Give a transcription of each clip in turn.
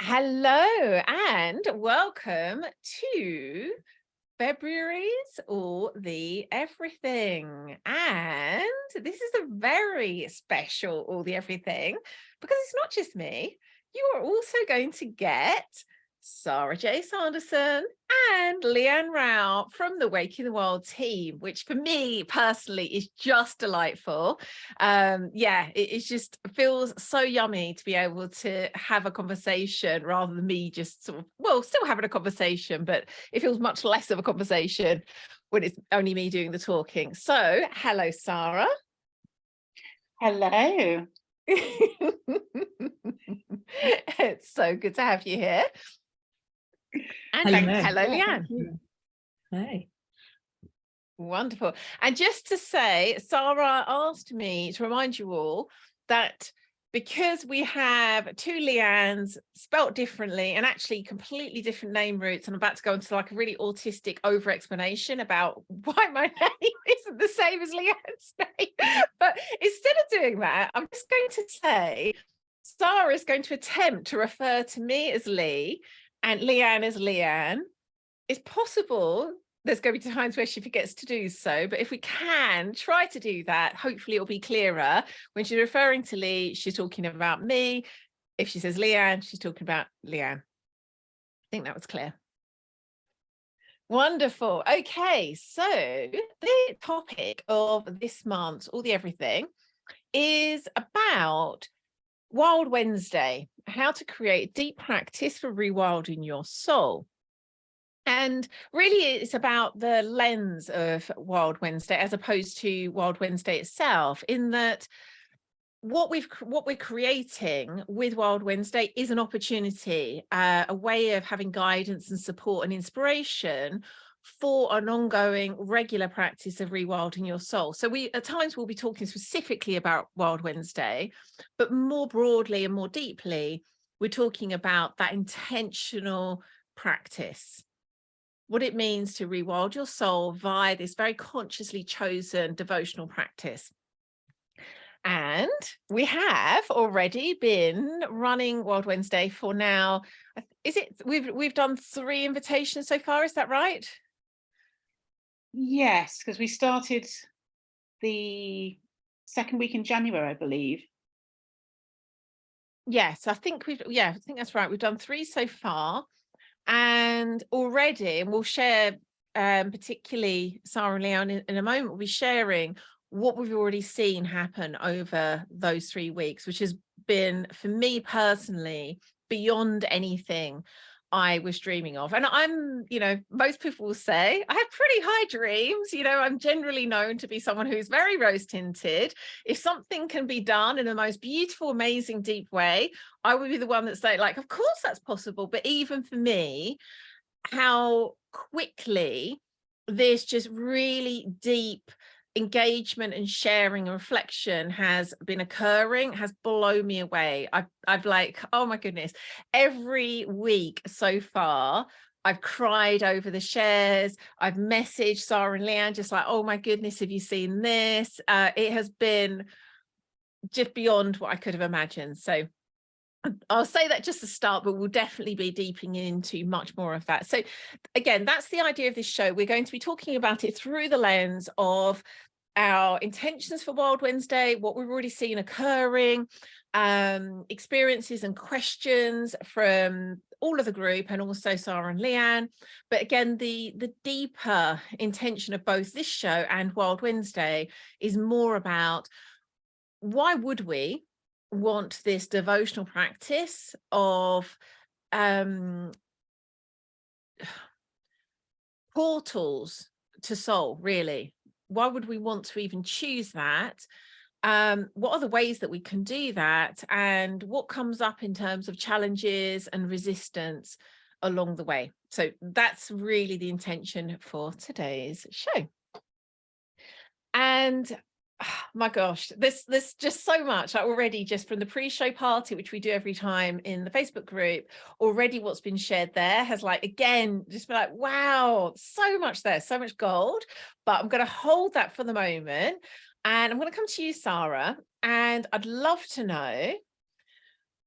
Hello and welcome to February's All the Everything. And this is a very special All the Everything because it's not just me. You are also going to get Sara J. Sanderson and Lian Rao from the Waking the Wild team, which for me personally is just delightful. It just feels so yummy to be able to have a conversation rather than me just still having a conversation, but it feels much less of a conversation when it's only me doing the talking. So hello, Sara. Hello. It's so good to have you here. And hello, Lian. Hey. Wonderful. And just to say, Sara asked me to remind you all that because we have two Leannes spelt differently and actually completely different name roots, and I'm about to go into like a really autistic over explanation about why my name isn't the same as Leanne's name. But instead of doing that, I'm just going to say Sara is going to attempt to refer to me as Lee and Lian as Leanne. It's possible there's going to be times where she forgets to do so, but if we can try to do that, hopefully it'll be clearer. When she's referring to Lee, she's talking about me. If she says Leanne, she's talking about Leanne. I think that was clear. Wonderful. Okay, so the topic of this month's All the Everything is about Wild Wednesday, how to create deep practice for rewilding your soul. And really, it's about the lens of Wild Wednesday as opposed to Wild Wednesday itself, in that what we're creating with Wild Wednesday is an opportunity, a way of having guidance and support and inspiration for an ongoing regular practice of rewilding your soul. So we at times will be talking specifically about Wild Wednesday, but more broadly and more deeply, we're talking about that intentional practice. What it means to rewild your soul via this very consciously chosen devotional practice. And we have already been running Wild Wednesday for now. We've done 3 invitations so far, is that right? Yes, because we started the second week in January, I believe. Yes, I think that's right. We've done 3 so far. And already, and we'll share, particularly Sara and Leanne in a moment, we'll be sharing what we've already seen happen over those 3 weeks, which has been, for me personally, beyond anything I was dreaming of. And I'm, most people will say I have pretty high dreams. I'm generally known to be someone who's very rose tinted. If something can be done in the most beautiful, amazing, deep way, I would be the one that say, like, of course that's possible. But even for me, how quickly this just really deep engagement and sharing and reflection has been occurring has blown me away. I've like, oh my goodness, every week so far I've cried over the shares. I've messaged Sara and Leanne just like, oh my goodness, have you seen this? It has been just beyond what I could have imagined. So I'll say that just to start, but we'll definitely be deeping into much more of that. So again, that's the idea of this show. We're going to be talking about it through the lens of our intentions for Wild Wednesday, what we've already seen occurring, experiences and questions from all of the group and also Sara and Leanne. But again, the deeper intention of both this show and Wild Wednesday is more about why would we want this devotional practice of portals to soul, really. Why would we want to even choose that? What are the ways that we can do that? And what comes up in terms of challenges and resistance along the way? So that's really the intention for today's show. And oh my gosh, there's just so much already, just from the pre-show party, which we do every time in the Facebook group. Already what's been shared there has, like, again, just been like, wow, so much there, so much gold. But I'm going to hold that for the moment, and I'm going to come to you, Sara, and I'd love to know,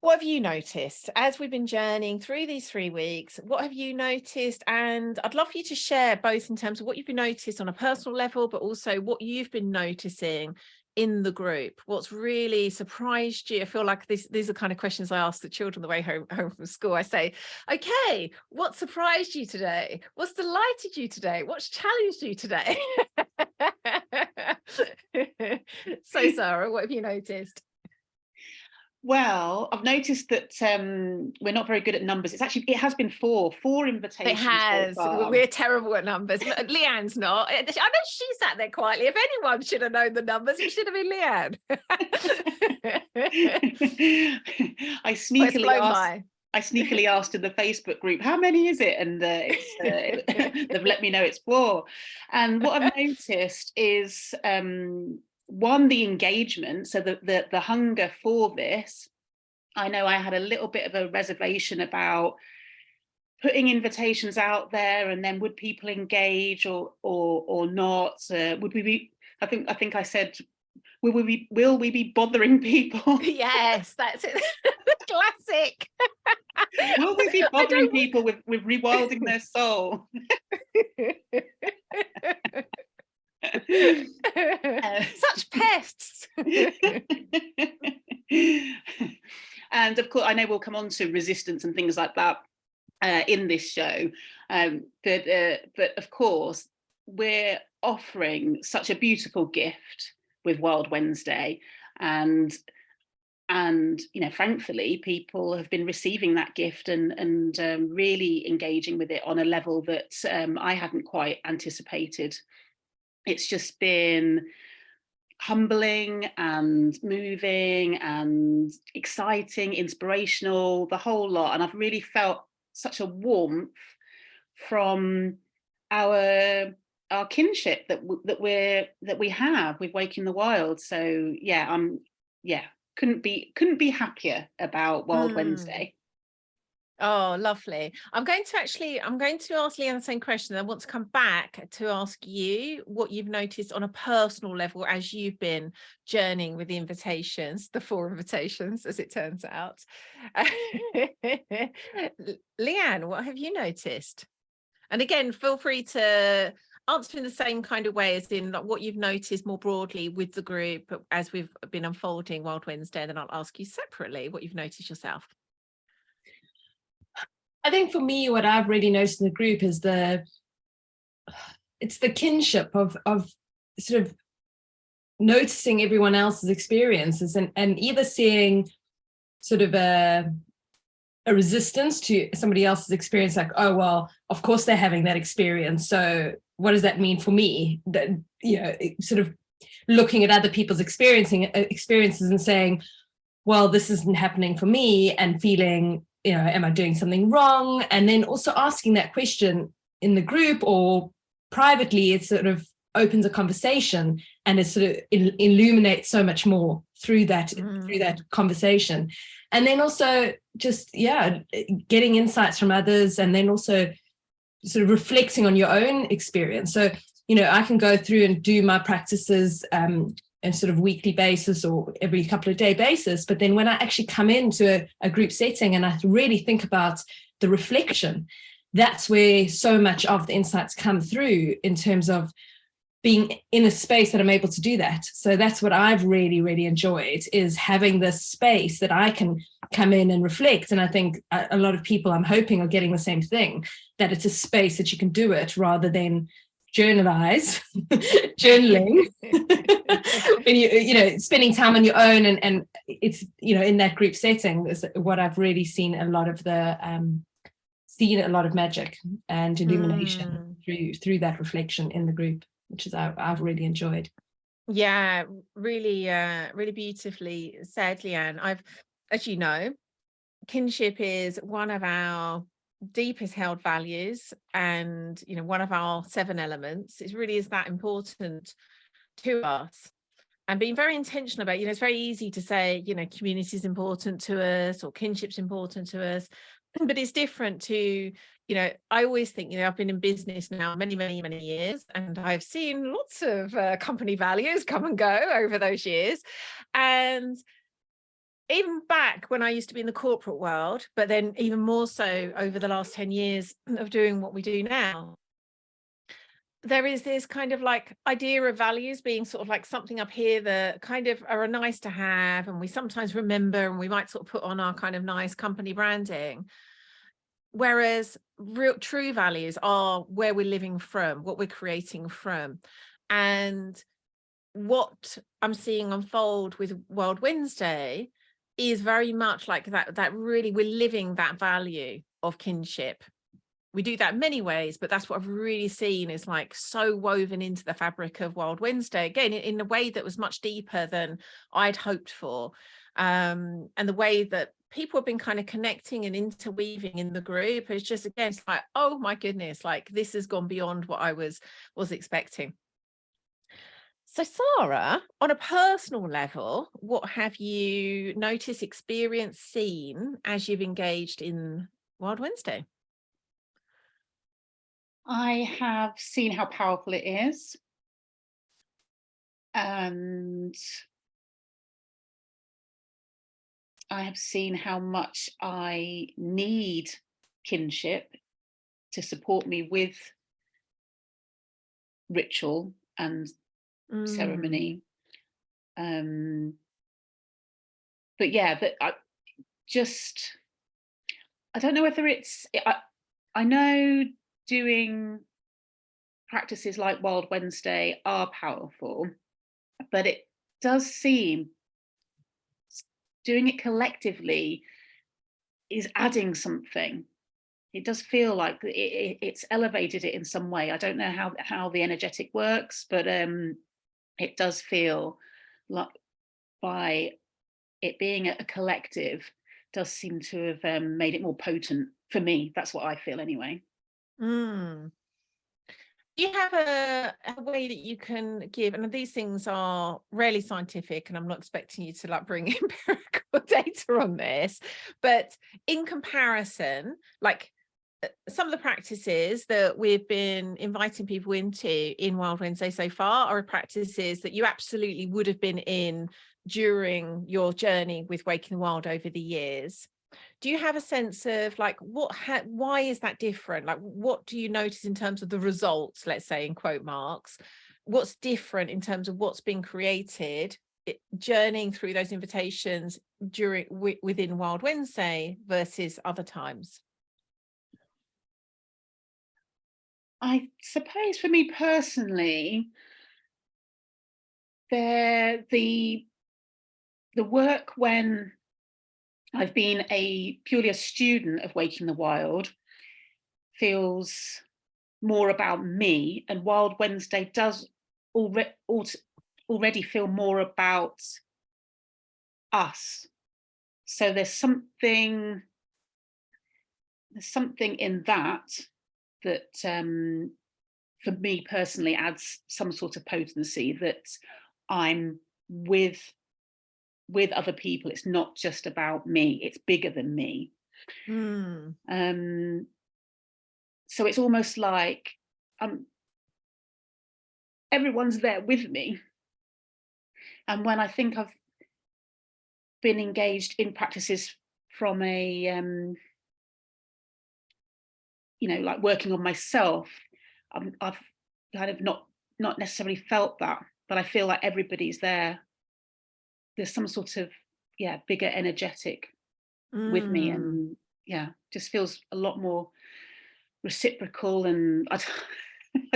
What have you noticed as we've been journeying through these 3 weeks? What have you noticed? And I'd love for you to share both in terms of what you've been noticed on a personal level, but also what you've been noticing in the group. What's really surprised you? I feel like these are kind of questions I ask the children the way home from school. I say, okay, what surprised you today? What's delighted you today? What's challenged you today? So, Sara, what have you noticed? Well, I've noticed that we're not very good at numbers. It has been four invitations. It has. So far. We're terrible at numbers. Leanne's not. I know she sat there quietly. If anyone should have known the numbers, it should have been Leanne. I sneakily asked in the Facebook group, how many is it? And they've let me know it's 4. And what I've noticed is one, the engagement, so the hunger for this. I know I had a little bit of a reservation about putting invitations out there, and then would people engage or not? Would we be? I think I said, will we be bothering people? Yes, that's it. Classic. Will we be bothering people with rewilding their soul? Such pests. And of course, I know we'll come on to resistance and things like that in this show, but of course, we're offering such a beautiful gift with Wild Wednesday, and thankfully, people have been receiving that gift and really engaging with it on a level that I hadn't quite anticipated. It's just been humbling and moving and exciting, inspirational, the whole lot. And I've really felt such a warmth from our kinship that we have with Waking the Wild. So couldn't be happier about Wild Wednesday. Oh, lovely. I'm going to ask Leanne the same question. I want to come back to ask you what you've noticed on a personal level as you've been journeying with the invitations, the 4 invitations, as it turns out. Leanne, what have you noticed? And again, feel free to answer in the same kind of way, as in like what you've noticed more broadly with the group as we've been unfolding Wild Wednesday. And then I'll ask you separately what you've noticed yourself. I think for me, what I've really noticed in the group is it's the kinship of sort of noticing everyone else's experiences and either seeing sort of a resistance to somebody else's experience, like, oh, well, of course they're having that experience, so what does that mean for me? That, sort of looking at other people's experiences and saying, well, this isn't happening for me, and feeling, am I doing something wrong? And then also asking that question in the group or privately, it sort of opens a conversation, and it sort of illuminates so much more through that conversation. And then also just, getting insights from others, and then also sort of reflecting on your own experience. So, I can go through and do my practices on sort of weekly basis or every couple of day basis. But then when I actually come into a group setting and I really think about the reflection, that's where so much of the insights come through in terms of being in a space that I'm able to do that. So that's what I've really, really enjoyed, is having this space that I can come in and reflect. And I think a lot of people, I'm hoping, are getting the same thing, that it's a space that you can do it rather than journalize, journaling, when you spending time on your own, and it's, in that group setting is what I've really seen a lot of magic and illumination through that reflection in the group, which is I've really enjoyed. Yeah, really, really beautifully said, Leanne. As you know, kinship is one of our deepest held values, and one of our 7 elements. It really is that important to us, and being very intentional about, it's very easy to say, community is important to us or kinship's important to us, but it's different to, I always think, I've been in business now many, many, many years, and I've seen lots of company values come and go over those years, and even back when I used to be in the corporate world, but then even more so over the last 10 years of doing what we do now, there is this kind of like idea of values being sort of like something up here that kind of are nice to have, and we sometimes remember, and we might sort of put on our kind of nice company branding. Whereas real true values are where we're living from, what we're creating from. And what I'm seeing unfold with World Wednesday is very much like that really we're living that value of kinship. We do that in many ways, but that's what I've really seen is like so woven into the fabric of Wild Wednesday, again, in a way that was much deeper than I'd hoped for. And the way that people have been kind of connecting and interweaving in the group is just, again, it's like, oh my goodness, like this has gone beyond what I was expecting. So Sara, on a personal level, what have you noticed, experienced, seen as you've engaged in Wild Wednesday? I have seen how powerful it is, and I have seen how much I need kinship to support me with ritual and ceremony. But yeah, but I don't know whether it's, I know doing practices like Wild Wednesday are powerful, but it does seem doing it collectively is adding something. It does feel like it's elevated it in some way. I don't know how the energetic works, but it does feel like by it being a collective does seem to have made it more potent for me. That's what I feel anyway. Do you have a way that you can give, and these things are rarely scientific, and I'm not expecting you to like bring empirical data on this, but in comparison, like some of the practices that we've been inviting people into in Wild Wednesday so far are practices that you absolutely would have been in during your journey with Waking the Wild over the years. Do you have a sense of like why is that different? Like, what do you notice in terms of the results, let's say in quote marks, what's different in terms of what's been created, journeying through those invitations within Wild Wednesday versus other times? I suppose for me personally, the work when I've been purely a student of Waking the Wild feels more about me, and Wild Wednesday does already feel more about us. So there's something in that for me personally adds some sort of potency, that I'm with other people. It's not just about me, it's bigger than me. So it's almost like everyone's there with me. And when I think I've been engaged in practices from a like working on myself, I've kind of not necessarily felt that, but I feel like everybody's there. There's some sort of bigger energetic with me, and just feels a lot more reciprocal, and I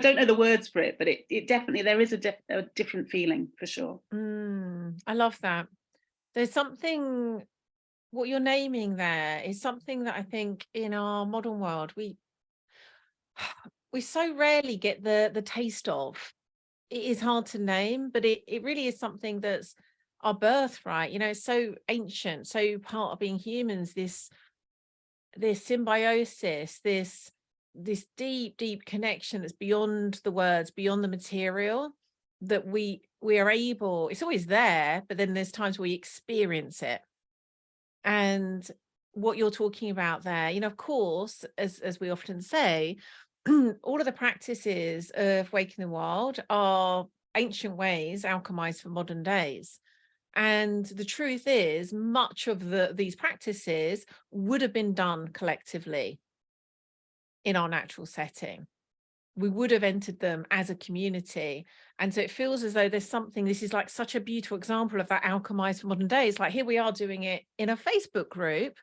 don't know the words for it, but it definitely, there is a different feeling for sure. I love that. There's something, what you're naming there is something that I think in our modern world we so rarely get the taste of. It is hard to name, but it really is something that's our birthright, so ancient, so part of being humans, this symbiosis, this deep connection that's beyond the words, beyond the material, that we are able, it's always there, but then there's times where we experience it. And what you're talking about there, of course, as we often say, all of the practices of Waking the Wild are ancient ways alchemized for modern days. And the truth is, much of these practices would have been done collectively in our natural setting. We would have entered them as a community. And so it feels as though there's something, this is like such a beautiful example of that alchemized for modern days. Like here we are doing it in a Facebook group,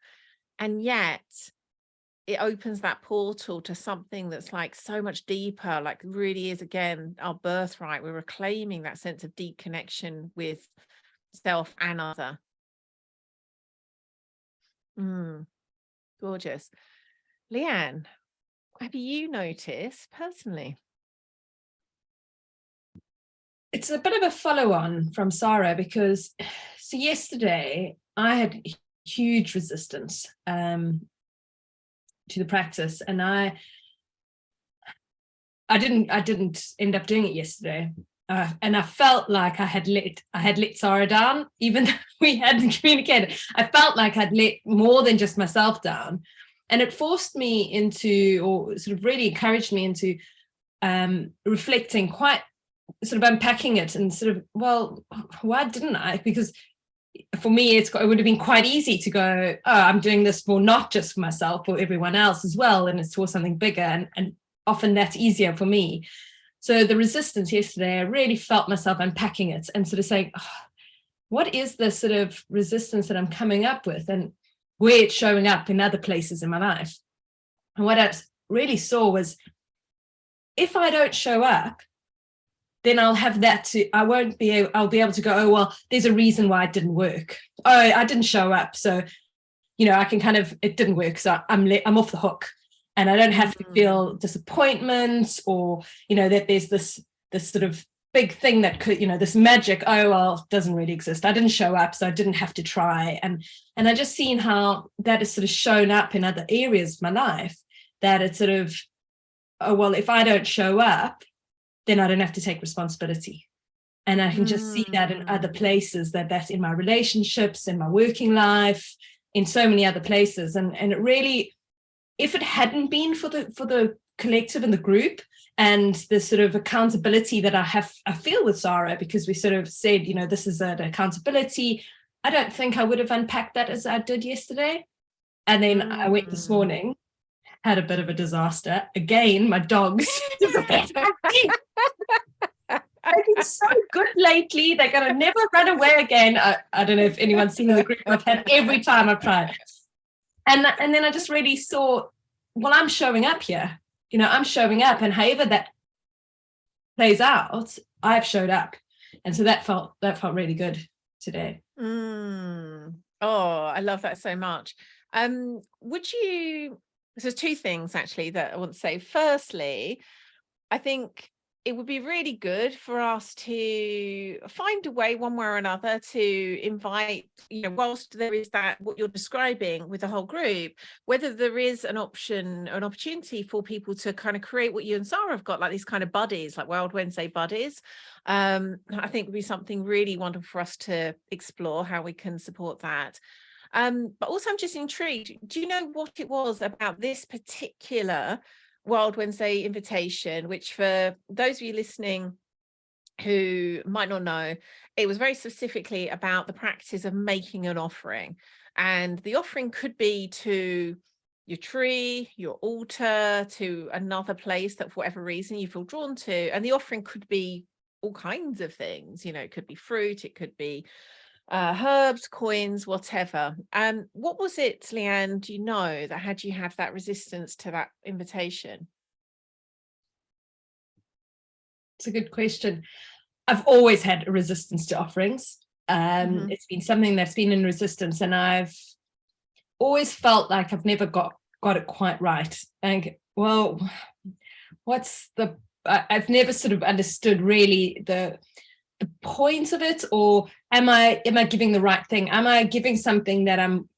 and yet it opens that portal to something that's like so much deeper, like really is, again, our birthright. We're reclaiming that sense of deep connection with self and other. Gorgeous. Leanne, have you noticed personally? It's a bit of a follow-on from Sara, because so yesterday I had huge resistance to the practice, and I didn't end up doing it yesterday, and I felt like I had let Sara down, even though we hadn't communicated. I felt like I'd let more than just myself down, and it forced me into, or sort of really encouraged me into reflecting, quite sort of unpacking it, and sort of, well, why didn't I? Because for me, it would have been quite easy to go, oh, I'm doing this for not just for myself, or everyone else as well, and it's for something bigger, and often that's easier for me. So the resistance yesterday, I really felt myself unpacking it and sort of saying, oh, what is the sort of resistance that I'm coming up with, and where it's showing up in other places in my life? And what I really saw was, if I don't show up, then I'll have that I'll be able to go, oh, well, there's a reason why it didn't work. Oh, I didn't show up. So, I can kind of, it didn't work. So I'm off the hook, and I don't have to feel disappointment, or, that there's this sort of big thing that could, this magic, oh, well, it doesn't really exist. I didn't show up, so I didn't have to try. And I just seen how that has sort of shown up in other areas of my life, that it's sort of, oh, well, if I don't show up, then I don't have to take responsibility. And I can just see that in other places, that's in my relationships, in my working life, in so many other places. And it really, if it hadn't been for the collective and the group, and the sort of accountability that I feel with Sara, because we sort of said, this is an accountability, I don't think I would have unpacked that as I did yesterday. And then I went this morning, had a bit of a disaster. Again, my dogs. They've been so good lately. They're going to never run away again. I don't know if anyone's seen the group I've had every time I've tried. And then I just really saw, well, I'm showing up here. I'm showing up, and however that plays out, I've showed up. And so that felt really good today. Oh, I love that so much. There's two things actually that I want to say. Firstly, I think it would be really good for us to find a way, one way or another, to invite, whilst there is that, what you're describing with the whole group, whether there is an opportunity for people to kind of create what you and Sara have got, like these kind of buddies, like Wild Wednesday buddies. I think would be something really wonderful for us to explore how we can support that. But also I'm just intrigued, do you know what it was about this particular Wild Wednesday invitation, which for those of you listening who might not know, it was very specifically about the practice of making an offering. And the offering could be to your tree, your altar, to another place that for whatever reason you feel drawn to. And the offering could be all kinds of things, it could be fruit, it could be herbs, coins, whatever. What was it, Leanne, do you know, that had you have that resistance to that invitation? It's a good question. I've always had a resistance to offerings. It's been something that's been in resistance, and I've always felt like I've never got it quite right. And well, I've never sort of understood really the point of it, or am I giving the right thing? Am I giving something that I'm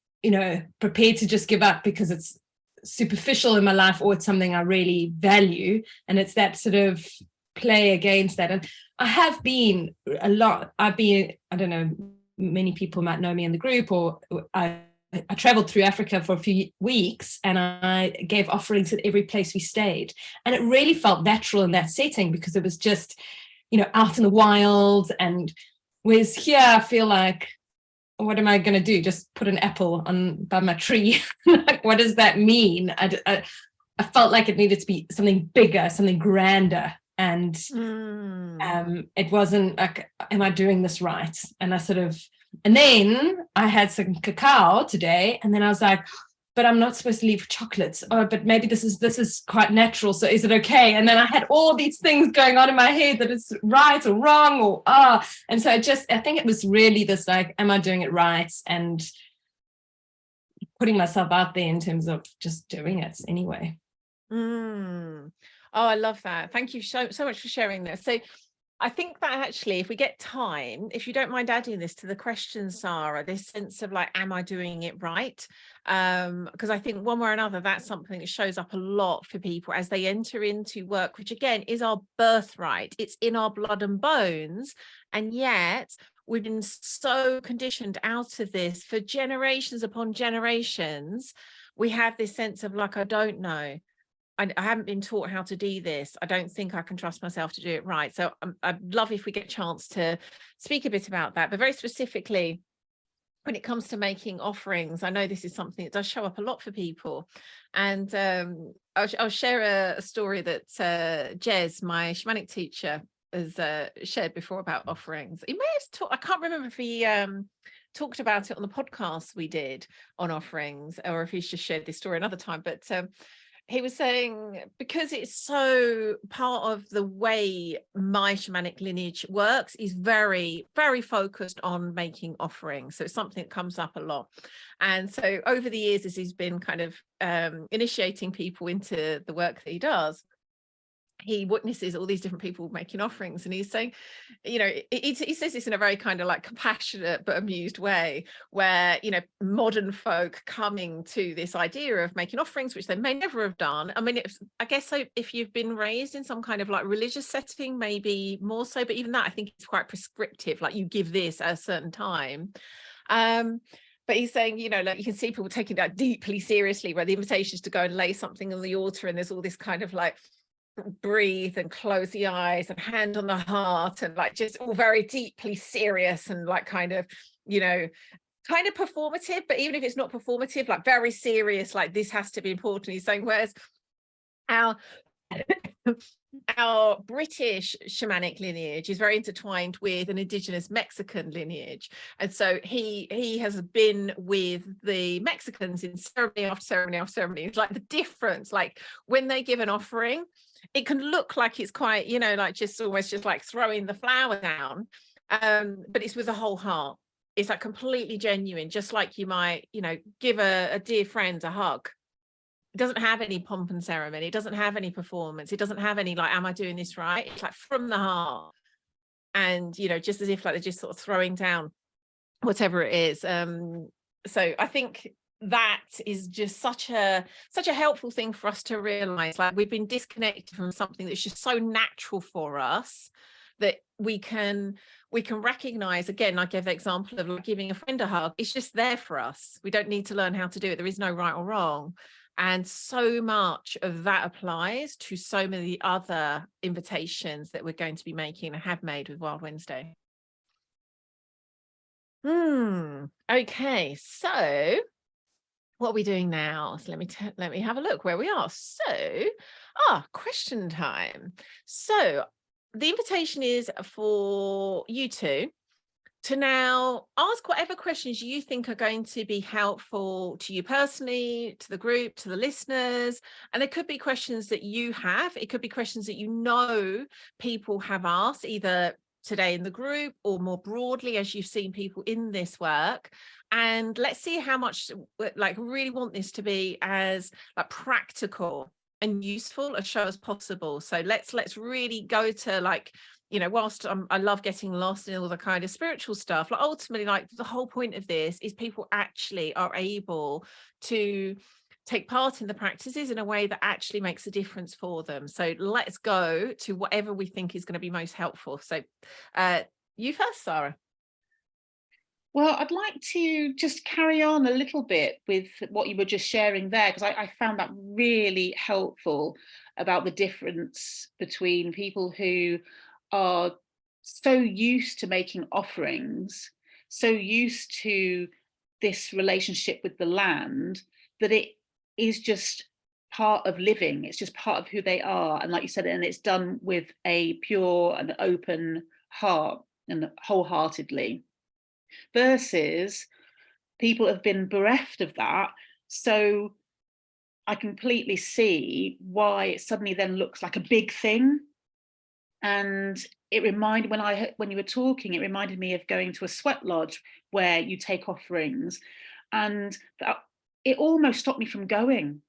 prepared to just give up because it's superficial in my life, or it's something I really value? And it's that sort of play against that. And I have been a lot. I don't know, many people might know me in the group, or I traveled through Africa for a few weeks, and I gave offerings at every place we stayed, and it really felt natural in that setting, because it was just out in the wild, and Whereas here I feel like, what am I going to do? Just put an apple on by my tree? Like, what does that mean? I felt like it needed to be something bigger, something grander. And it wasn't like, am I doing this right? And then I had some cacao today, and then I was like, but I'm not supposed to leave chocolates. Oh, but maybe this is quite natural. So is it okay? And then I had all these things going on in my head that it's right or wrong or and so I think it was really this, like, am I doing it right? And putting myself out there in terms of just doing it anyway. Oh, I love that. Thank you so much for sharing this. So I think that actually, if we get time, if you don't mind adding this to the question, Sara, this sense of like, am I doing it right? Because I think one way or another, that's something that shows up a lot for people as they enter into work, which again is our birthright. It's in our blood and bones. And yet we've been so conditioned out of this for generations upon generations. We have this sense of like, I don't know. I haven't been taught how to do this. I don't think I can trust myself to do it right. So I'd love if we get a chance to speak a bit about that, but very specifically when it comes to making offerings, I know this is something that does show up a lot for people. And I'll share a story that Jez, my shamanic teacher, has shared before about offerings. He may have talked, I can't remember if he talked about it on the podcast we did on offerings, or if he's just shared this story another time, but he was saying, because it's so part of the way my shamanic lineage works, is very, very focused on making offerings. So it's something that comes up a lot. And so over the years, as he's been kind of initiating people into the work that he does, he witnesses all these different people making offerings, and he's saying, you know, he says this in a very kind of like compassionate but amused way, where, you know, modern folk coming to this idea of making offerings, which they may never have done. I mean, I guess so if you've been raised in some kind of like religious setting, maybe more so, but even that I think it's quite prescriptive, like you give this at a certain time. But he's saying, you know, like you can see people taking that deeply seriously, where the invitation is to go and lay something on the altar, and there's all this kind of like breathe and close the eyes and hand on the heart, and like just all very deeply serious and like kind of, you know, kind of performative, but even if it's not performative, like very serious, like this has to be important. He's saying, whereas our our British shamanic lineage is very intertwined with an indigenous Mexican lineage, and so he has been with the Mexicans in ceremony after ceremony after ceremony. It's like the difference, like when they give an offering, it can look like it's quite, you know, like just almost just like throwing the flower down, but it's with a whole heart. It's like completely genuine, just like you might, you know, give a dear friend a hug. It doesn't have any pomp and ceremony. It doesn't have any performance. It doesn't have any like, am I doing this right? It's like from the heart. And, you know, just as if like they're just sort of throwing down whatever it is. So I think that is just such a helpful thing for us to realize, like we've been disconnected from something that's just so natural for us, that we can recognize. Again, I gave the example of like giving a friend a hug. It's just there for us. We don't need to learn how to do it. There is no right or wrong. And so much of that applies to so many other invitations that we're going to be making and have made with Wild Wednesday. Okay, so what are we doing now? So let me have a look where we are. So, question time. So the invitation is for you two to now ask whatever questions you think are going to be helpful to you personally, to the group, to the listeners. And it could be questions that you have. It could be questions that you know people have asked, either today in the group or more broadly as you've seen people in this work. And let's see how much like really want this to be as like practical and useful a show as possible. So let's really go to like, you know, whilst I love getting lost in all the kind of spiritual stuff, like ultimately, like the whole point of this is people actually are able to take part in the practices in a way that actually makes a difference for them. So let's go to whatever we think is going to be most helpful. So you first, Sara. Well, I'd like to just carry on a little bit with what you were just sharing there, because I found that really helpful about the difference between people who are so used to making offerings, so used to this relationship with the land, that it is just part of living. It's just part of who they are. And like you said, and it's done with a pure and open heart and wholeheartedly, versus people have been bereft of that. So I completely see why it suddenly then looks like a big thing. And it reminded, when you were talking, it reminded me of going to a sweat lodge where you take offerings, and it almost stopped me from going.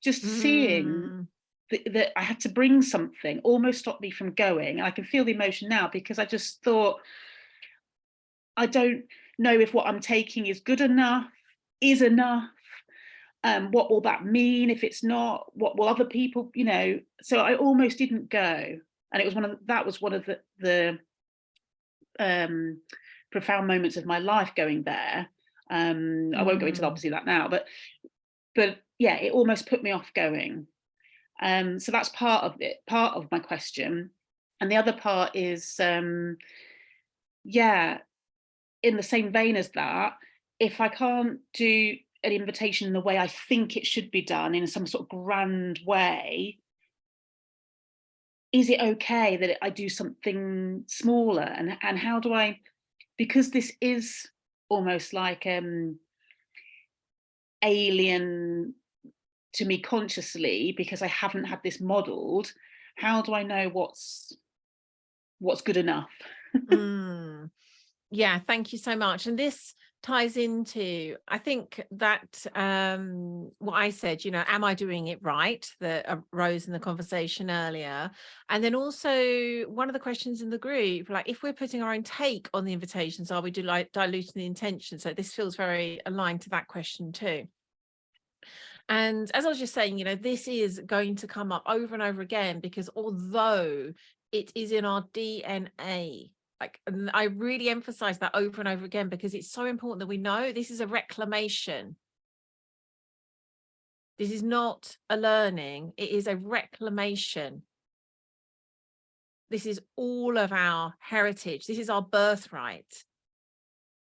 Just seeing that I had to bring something almost stopped me from going. And I can feel the emotion now, because I just thought, I don't know if what I'm taking is good enough, is enough. What will that mean if it's not? What will other people, you know? So I almost didn't go. And it was one of the profound moments of my life, going there. I won't go into obviously that now, but yeah, it almost put me off going. So that's part of it, part of my question. And the other part is, yeah, in the same vein as that, if I can't do an invitation in the way I think it should be done, in some sort of grand way, is it okay that I do something smaller? And how do I, because this is almost like alien to me consciously, because I haven't had this modeled, how do I know what's good enough? Yeah, thank you so much. And this ties into, I think, that what I said, you know, am I doing it right, that arose in the conversation earlier. And then also one of the questions in the group, like, if we're putting our own take on the invitations, are we diluting the intention? So this feels very aligned to that question too. And as I was just saying, you know, this is going to come up over and over again, because although it is in our DNA, like, and I really emphasize that over and over again, because it's so important that we know this is a reclamation. This is not a learning, it is a reclamation. This is all of our heritage. This is our birthright.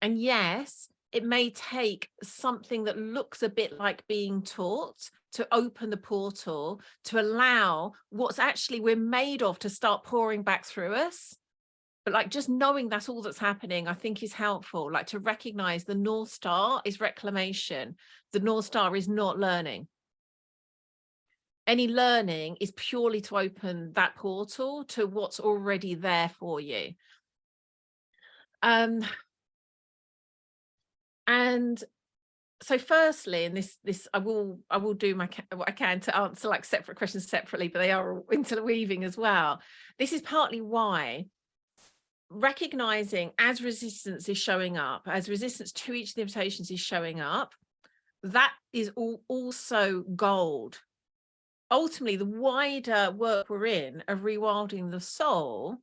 And yes, it may take something that looks a bit like being taught to open the portal, to allow what's actually we're made of to start pouring back through us. But like, just knowing that's all that's happening, I think, is helpful. Like, to recognize the North Star is reclamation. The North Star is not learning. Any learning is purely to open that portal to what's already there for you. And so firstly, and this I will do what I can to answer like separate questions separately, but they are interweaving as well. This is partly why recognizing as resistance is showing up, as resistance to each of the invitations is showing up, that is also gold. Ultimately, the wider work we're in of rewilding the soul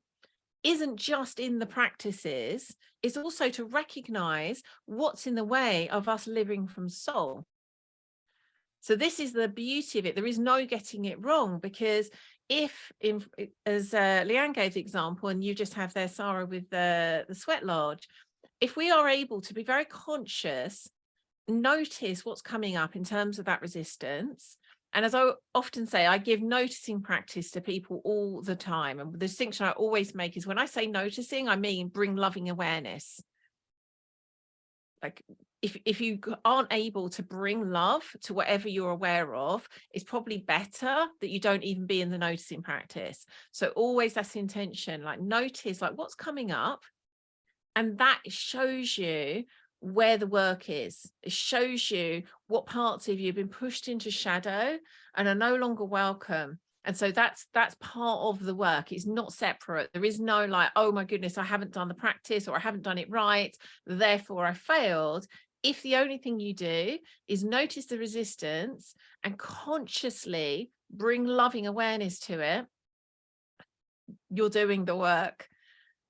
isn't just in the practices, it's also to recognize what's in the way of us living from soul. So this is the beauty of it. There is no getting it wrong, because if, as Leanne gave the example, and you just have there, Sara, with the sweat lodge, if we are able to be very conscious, notice what's coming up in terms of that resistance. And as I often say, I give noticing practice to people all the time. And the distinction I always make is, when I say noticing, I mean bring loving awareness. Like, if you aren't able to bring love to whatever you're aware of, it's probably better that you don't even be in the noticing practice. So always that's the intention, like, notice like what's coming up. And that shows you where the work is. It shows you what parts of you have been pushed into shadow and are no longer welcome. And so that's part of the work. It's not separate. There is no like, oh my goodness, I haven't done the practice, or I haven't done it right, therefore I failed. If the only thing you do is notice the resistance and consciously bring loving awareness to it, you're doing the work.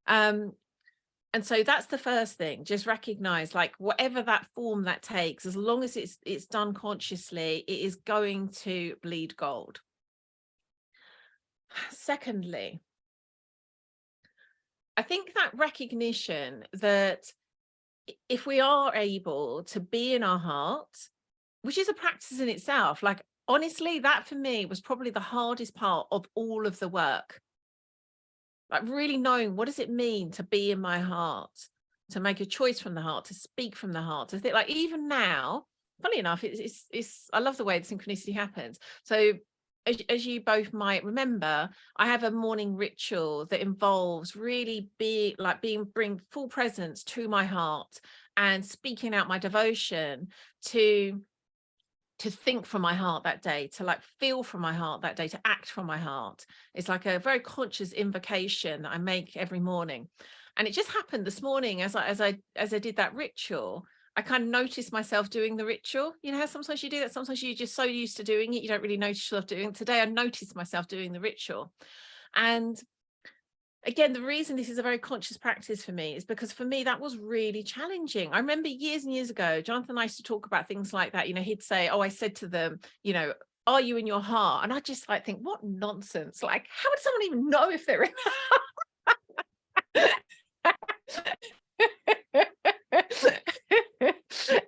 And so that's the first thing. Just recognize, like, whatever that form that takes, as long as it's done consciously, it is going to bleed gold. Secondly, I think that recognition that if we are able to be in our heart, which is a practice in itself, like honestly, that for me was probably the hardest part of all of the work. Like really knowing, what does it mean to be in my heart, to make a choice from the heart, to speak from the heart, to think, like even now, funny enough, it's I love the way the synchronicity happens. So as you both might remember, I have a morning ritual that involves really bring full presence to my heart and speaking out my devotion to think from my heart that day, to like feel from my heart that day, to act from my heart. It's like a very conscious invocation that I make every morning. And it just happened this morning as I did that ritual, I kind of noticed myself doing the ritual. You know how sometimes you do that, sometimes you're just so used to doing it, you don't really notice yourself doing it. Today I noticed myself doing the ritual. And again, the reason this is a very conscious practice for me is because for me, that was really challenging. I remember years and years ago, Jonathan and I used to talk about things like that. You know, he'd say, oh, I said to them, you know, are you in your heart? And I just like think, what nonsense. Like, how would someone even know if they're in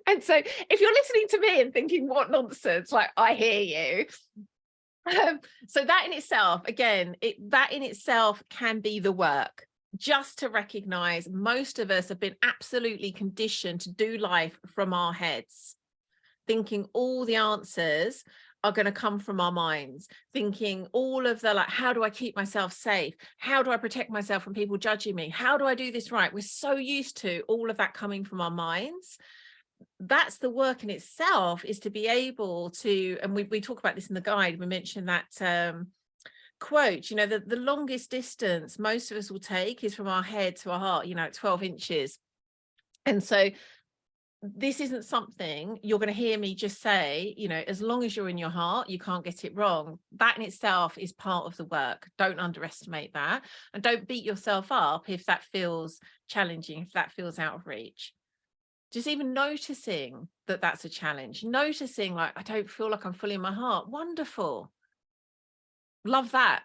And so if you're listening to me and thinking, what nonsense, like I hear you. So that in itself, again, that in itself can be the work, just to recognize most of us have been absolutely conditioned to do life from our heads, thinking all the answers are going to come from our minds, thinking all of the like, how do I keep myself safe? How do I protect myself from people judging me? How do I do this right? We're so used to all of that coming from our minds. That's the work in itself, is to be able to, and we talk about this in the guide, we mentioned that quote, you know, the longest distance most of us will take is from our head to our heart, you know, 12 inches. And so this isn't something you're going to hear me just say, you know, as long as you're in your heart, you can't get it wrong. That in itself is part of the work. Don't underestimate that. And don't beat yourself up if that feels challenging, if that feels out of reach. Just even noticing that that's a challenge, noticing like, I don't feel like I'm fully in my heart. Wonderful. Love that.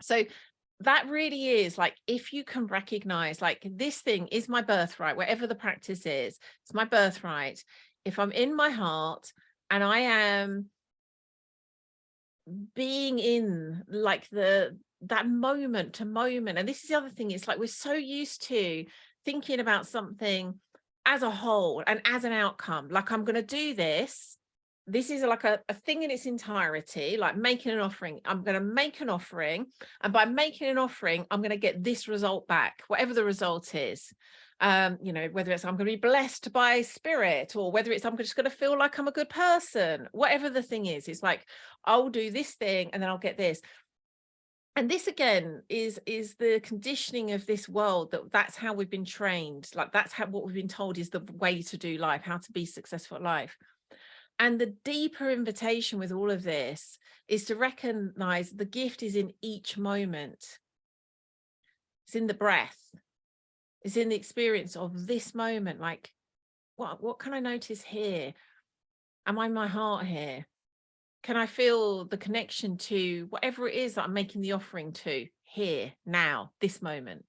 So that really is like, if you can recognize like, this thing is my birthright, whatever the practice is, it's my birthright. If I'm in my heart and I am being in like that moment to moment, and this is the other thing, it's like we're so used to thinking about something as a whole and as an outcome, like I'm going to do this is like a thing in its entirety, like making an offering. I'm going to make an offering, and by making an offering I'm going to get this result back, whatever the result is. You know, whether it's I'm going to be blessed by spirit, or whether it's I'm just going to feel like I'm a good person, whatever the thing is, it's like I'll do this thing and then I'll get this. And this again is the conditioning of this world, that's how we've been trained, like that's how what we've been told is the way to do life, how to be successful at life. And the deeper invitation with all of this is to recognize the gift is in each moment. It's in the breath. It's in the experience of this moment. Like, what can I notice here? Am I in my heart here? Can I feel the connection to whatever it is that I'm making the offering to here, now, this moment?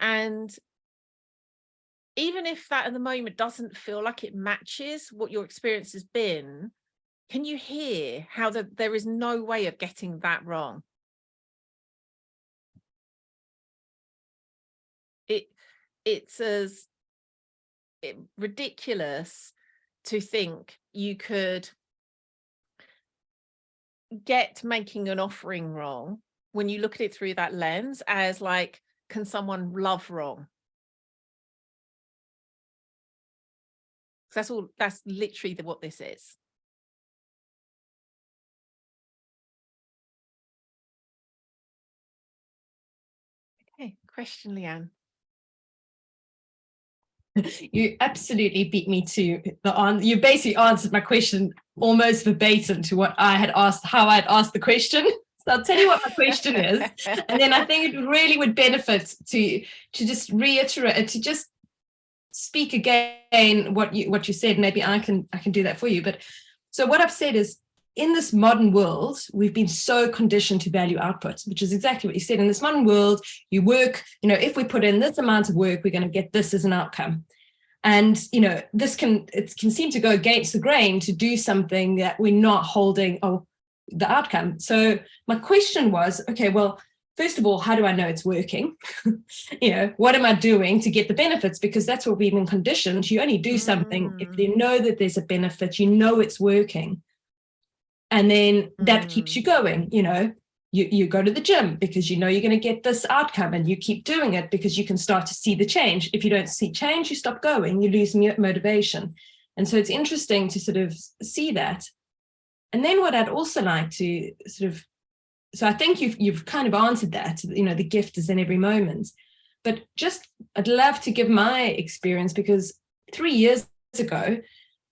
And even if that at the moment doesn't feel like it matches what your experience has been, can you hear how there is no way of getting that wrong? It's as ridiculous to think you could get making an offering wrong when you look at it through that lens as like, can someone love wrong? That's literally what this is. Okay, question, Leanne. You absolutely beat me to the answer. You basically answered my question almost verbatim to what I had asked, how I had asked the question. So I'll tell you what my question is, and then I think it really would benefit to just reiterate, to just speak again what you said. Maybe I can do that for you. But so what I've said is, in this modern world, we've been so conditioned to value output, which is exactly what you said. In this modern world, you work, if we put in this amount of work, we're going to get this as an outcome. And, it can seem to go against the grain to do something that we're not holding the outcome. So my question was, okay, well, first of all, how do I know it's working? What am I doing to get the benefits? Because that's what we've been conditioned. You only do something if you know that there's a benefit, it's working. And then that keeps you going. You go to the gym because you're going to get this outcome, and you keep doing it because you can start to see the change. If you don't see change, you stop going, you lose motivation. And so it's interesting to sort of see that. And then what I'd also like to so I think you've kind of answered that, the gift is in every moment. But just, I'd love to give my experience, because 3 years ago,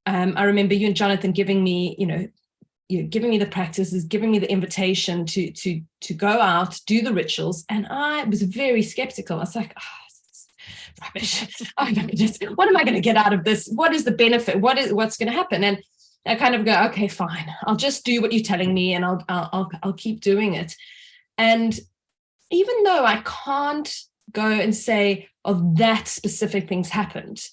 I remember you and Jonathan giving me, giving me the practices, giving me the invitation to go out, do the rituals. And I was very skeptical. I was like, this is rubbish. Oh my goodness, what am I going to get out of this? What is the benefit? What's going to happen? And I kind of go, okay, fine. I'll just do what you're telling me, and I'll keep doing it. And even though I can't go and say, that specific things happened,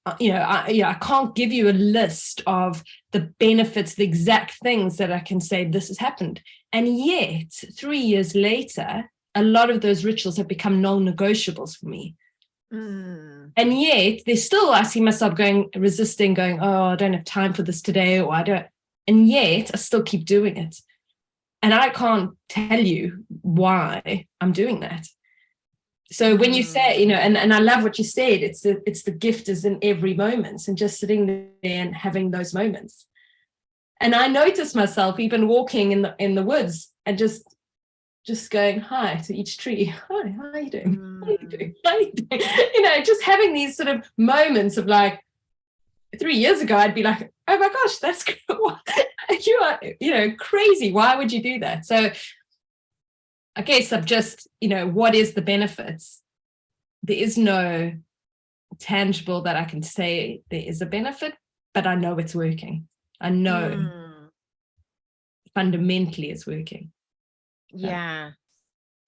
I can't give you a list of the benefits, the exact things that I can say this has happened. And yet, 3 years later, a lot of those rituals have become non-negotiables for me. And yet, I see myself resisting, going, I don't have time for this today, or I don't. And yet, I still keep doing it. And I can't tell you why I'm doing that. So when you say, and I love what you said, it's the gift is in every moment, and just sitting there and having those moments. And I notice myself even walking in the woods and just going hi to each tree. Hi, how are you doing? How are you doing? How are you doing? Just having these sort of moments of like, 3 years ago, I'd be like, oh my gosh, that's cool. You are, crazy. Why would you do that? So I guess I've just, what is the benefits? There is no tangible that I can say there is a benefit, but I know it's working. I know fundamentally it's working. Yeah.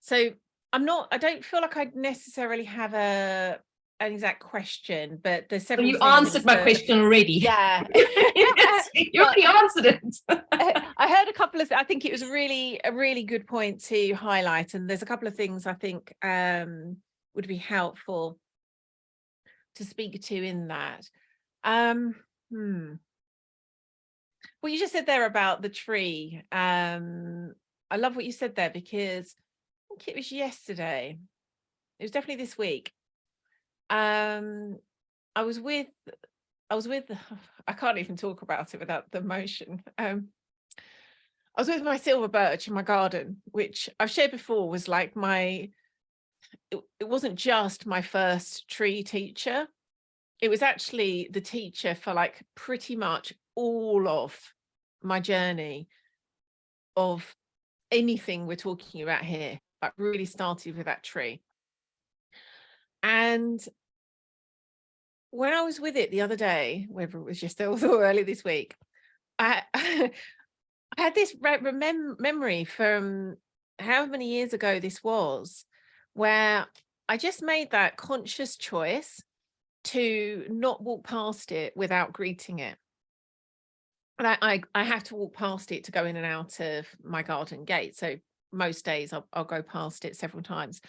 So I don't feel like I necessarily have an exact question, but there's several. Well, you answered my question already. Yeah. You already answered it. I heard a couple of, I think it was a really good point to highlight. And there's a couple of things I think would be helpful to speak to in that. Well, you just said there about the tree. I love what you said there, because I think it was yesterday. It was definitely this week. I was with, I can't even talk about it without the emotion. I was with my silver birch in my garden, which I've shared before was like it wasn't just my first tree teacher. It was actually the teacher for like pretty much all of my journey of anything we're talking about here. Like really started with that tree. And when I was with it the other day, whether it was just or early this week, I had this memory from how many years ago this was, where I just made that conscious choice to not walk past it without greeting it. And I have to walk past it to go in and out of my garden gate. So most days I'll go past it several times.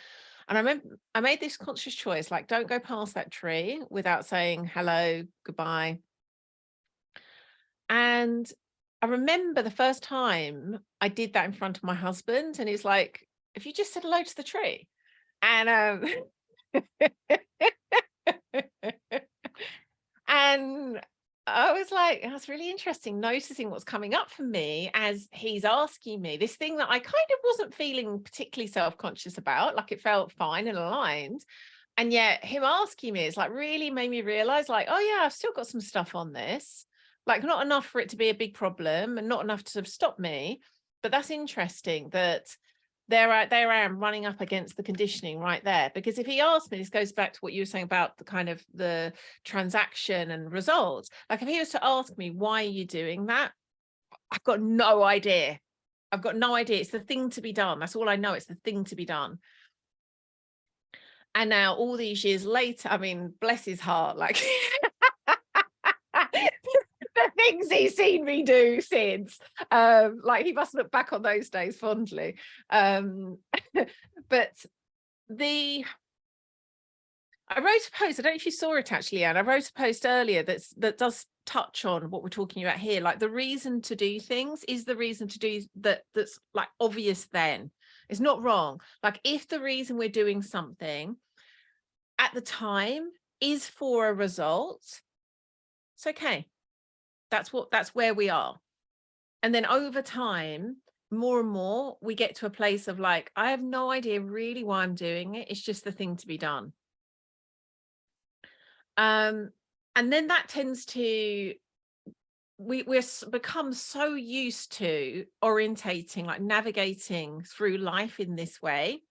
And I remember I made this conscious choice, like, don't go past that tree without saying hello, goodbye. And I remember the first time I did that in front of my husband, and he's like, have you just said hello to the tree? And and I was like, that's really interesting, noticing what's coming up for me as he's asking me this thing that I kind of wasn't feeling particularly self-conscious about, like it felt fine and aligned. And yet him asking me is like really made me realize, like, oh yeah, I've still got some stuff on this, like not enough for it to be a big problem and not enough to stop me. But that's interesting that there I am running up against the conditioning right there. Because if he asked me, this goes back to what you were saying about the kind of the transaction and results. Like if he was to ask me, why are you doing that? I've got no idea. I've got no idea. It's the thing to be done. That's all I know. It's the thing to be done. And now all these years later, I mean, bless his heart, like the things he's seen me do since, like he must look back on those days fondly. But I wrote a post, I don't know if you saw it actually, Anne. I wrote a post earlier that does touch on what we're talking about here. Like the reason to do things is the reason to do that's like obvious then. It's not wrong. Like if the reason we're doing something at the time is for a result, it's okay. That's where we are. And then over time, more and more, we get to a place of like, I have no idea really why I'm doing it. It's just the thing to be done. And then that tends to, we're become so used to orientating, like navigating through life in this way,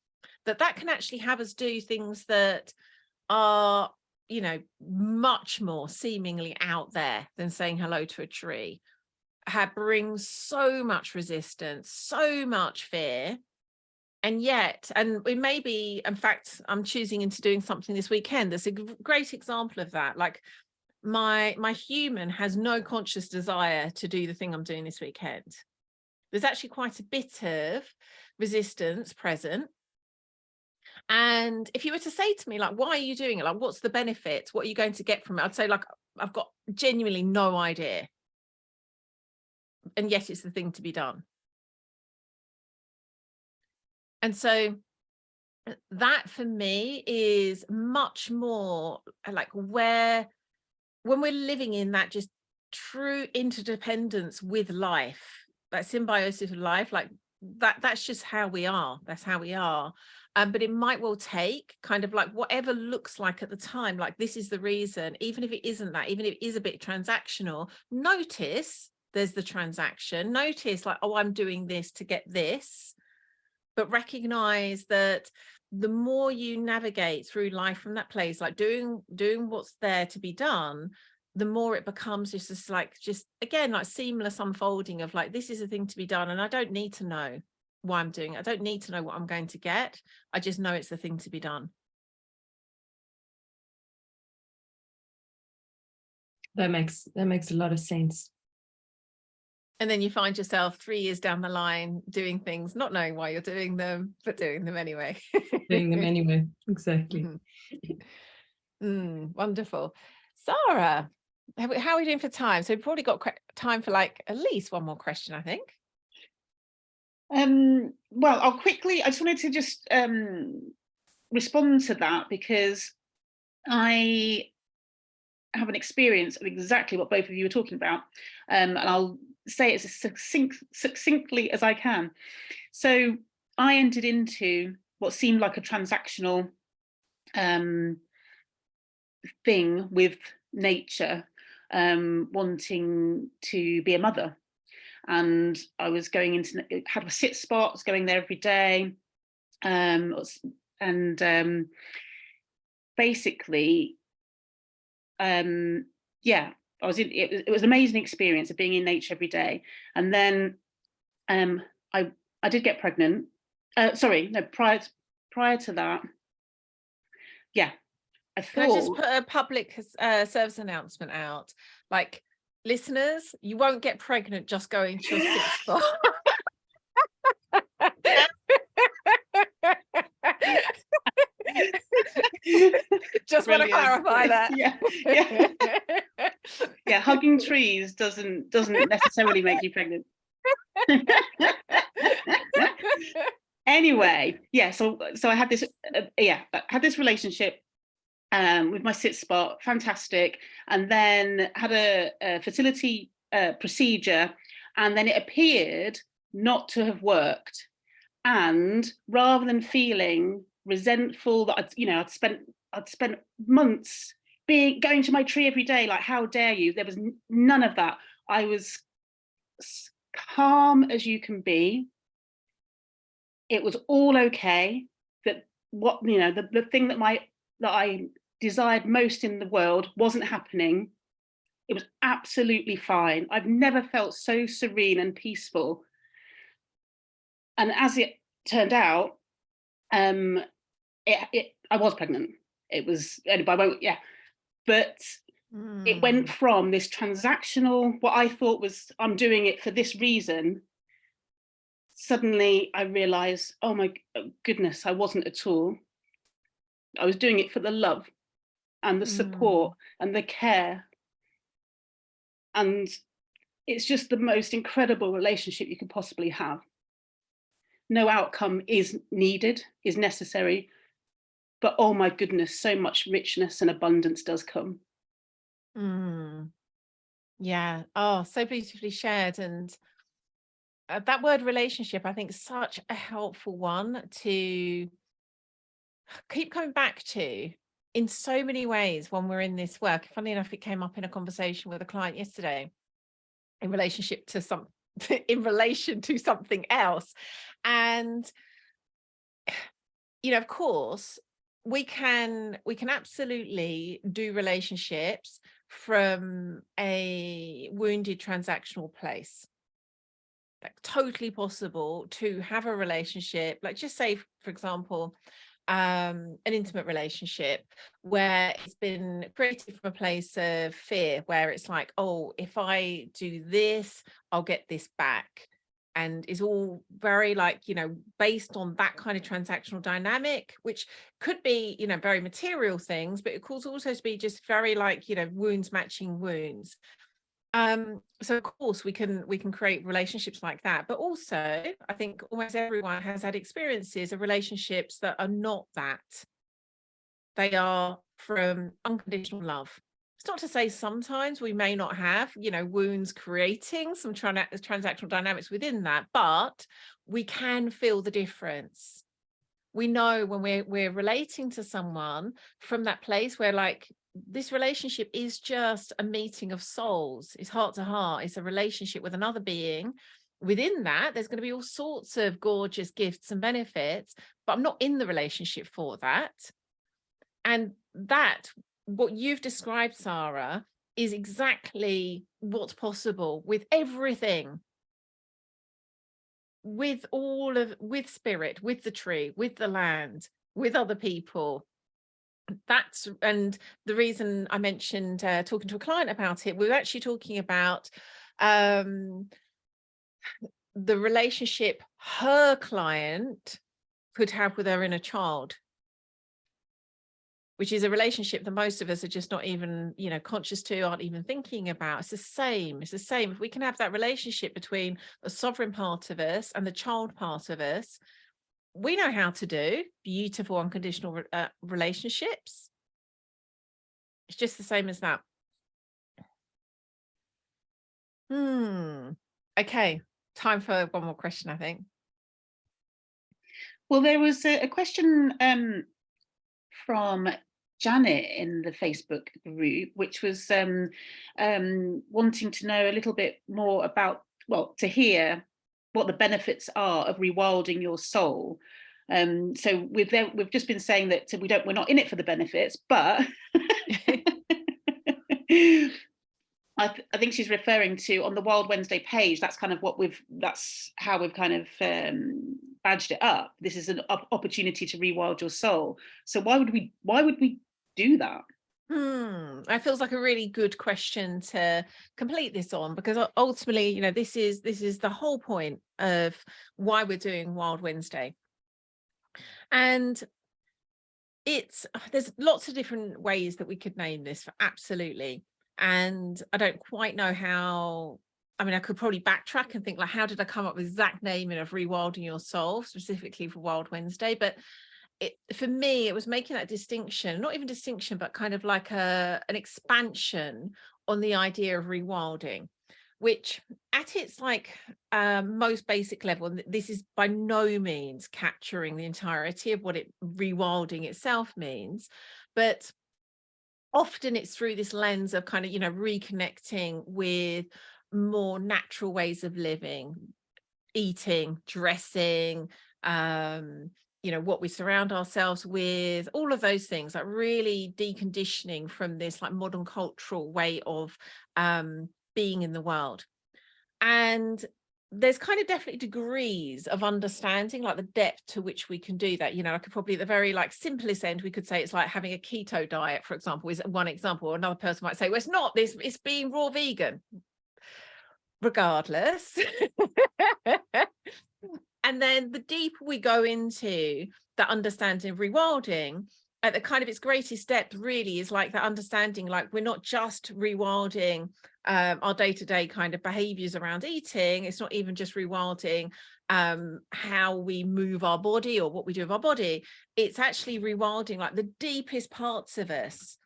that can actually have us do things that are, you know, much more seemingly out there than saying hello to a tree. Brings so much resistance, so much fear. And yet, and we may be, in fact, I'm choosing into doing something this weekend. There's a great example of that. Like my human has no conscious desire to do the thing I'm doing this weekend. There's actually quite a bit of resistance present. And if you were to say to me, like, why are you doing it? Like, what's the benefit? What are you going to get from it? I'd say, like, I've got genuinely no idea. And yet it's the thing to be done. And so that for me is much more like when we're living in that just true interdependence with life, that symbiosis of life, like that's just how we are. That's how we are. But it might well take kind of like whatever looks like at the time, like this is the reason, even if it isn't that, even if it is a bit transactional, notice there's the transaction, notice like, oh, I'm doing this to get this, but recognize that the more you navigate through life from that place, like doing what's there to be done, the more it becomes just again, like seamless unfolding of like, this is a thing to be done. And I don't need to know why I'm doing it. I don't need to know what I'm going to get. I just know it's the thing to be done. That makes a lot of sense. And then you find yourself 3 years down the line doing things, not knowing why you're doing them, but doing them anyway. Doing them anyway, exactly. Wonderful. Sarah, how are we doing for time? So we've probably got time for like at least one more question, I think. Well, I just wanted to respond to that, because I have an experience of exactly what both of you were talking about, and I'll say it as succinctly as I can. So I entered into what seemed like a transactional thing with nature, wanting to be a mother. And I was had a sit spot, I was going there every day. Basically, it was an amazing experience of being in nature every day. And then I did get pregnant. Prior to that, I thought. Can I just put a public service announcement out? Like, listeners, you won't get pregnant just going to your sit spot. Just want to clarify that. Yeah, hugging trees doesn't necessarily make you pregnant. Anyway, so I had this relationship with my sit spot, fantastic, and then had a fertility procedure, and then it appeared not to have worked. And rather than feeling resentful that I'd spent months going to my tree every day, like, how dare you? There was none of that. I was calm as you can be. It was all okay. That the thing that I desired most in the world wasn't happening. It was absolutely fine. I've never felt so serene and peaceful. And as it turned out, I was pregnant. It was, I won't, yeah. But it went from this transactional, what I thought was, I'm doing it for this reason. Suddenly I realized, oh my goodness, I wasn't at all. I was doing it for the love and the support and the care. And it's just the most incredible relationship you could possibly have. No outcome is needed, is necessary, but oh my goodness, so much richness and abundance does come. Yeah. Oh, so beautifully shared. And that word relationship, I think, is such a helpful one to keep coming back to in so many ways when we're in this work. Funnily enough, it came up in a conversation with a client yesterday in relationship to in relation to something else. And of course, we can absolutely do relationships from a wounded transactional place. Like, totally possible to have a relationship, like, just say, for example, an intimate relationship where it's been created from a place of fear, where it's like, oh, if I do this, I'll get this back, and is all very, like, based on that kind of transactional dynamic, which could be, very material things, but it could also be just very, like, wounds matching wounds. So of course we can create relationships like that, but also I think almost everyone has had experiences of relationships that are not that. They are from unconditional love. It's not to say sometimes we may not have, wounds creating some transactional dynamics within that, but we can feel the difference. We know when we're relating to someone from that place where, like, this relationship is just a meeting of souls. It's heart to heart. It's a relationship with another being. Within that, there's going to be all sorts of gorgeous gifts and benefits, but I'm not in the relationship for that. And that, what you've described, Sara, is exactly what's possible with everything. With spirit, with the tree, with the land, with other people. And the reason I mentioned talking to a client about it, we were actually talking about the relationship her client could have with her inner child, which is a relationship that most of us are just not even, conscious to, aren't even thinking about. It's the same. If we can have that relationship between the sovereign part of us and the child part of us, we know how to do beautiful unconditional relationships. It's just the same as that. Okay, time for one more question, I think. Well, there was a question from Janet in the Facebook group, which was wanting to know a little bit more about, to hear what the benefits are of rewilding your soul. So we've just been saying that we're not in it for the benefits, but I think she's referring to, on the Wild Wednesday page, that's kind of that's how we've kind of badged it up. This is an opportunity to rewild your soul. So why would we do that? That feels like a really good question to complete this on, because ultimately, this is the whole point of why we're doing Wild Wednesday. And there's lots of different ways that we could name this, absolutely. And I don't quite know how. I mean, I could probably backtrack and think, like, how did I come up with exact naming of Rewilding Your Soul specifically for Wild Wednesday? But for me, it was making that distinction, not even distinction, but kind of like an expansion on the idea of rewilding, which at its most basic level, and this is by no means capturing the entirety of what rewilding itself means, but often it's through this lens of kind of, reconnecting with more natural ways of living, eating, dressing, you know, what we surround ourselves with, all of those things, like really deconditioning from this like modern cultural way of being in the world. And there's kind of definitely degrees of understanding, like the depth to which we can do that. You know, I could probably at the very like simplest end, we could say it's like having a keto diet, for example, is one example. Another person might say, well, it's not this, it's being raw vegan. Regardless. And then the deeper we go into that understanding of rewilding, at the kind of its greatest depth really is like that understanding, like we're not just rewilding our day-to-day kind of behaviors around eating. It's not even just rewilding how we move our body or what we do with our body. It's actually rewilding like the deepest parts of us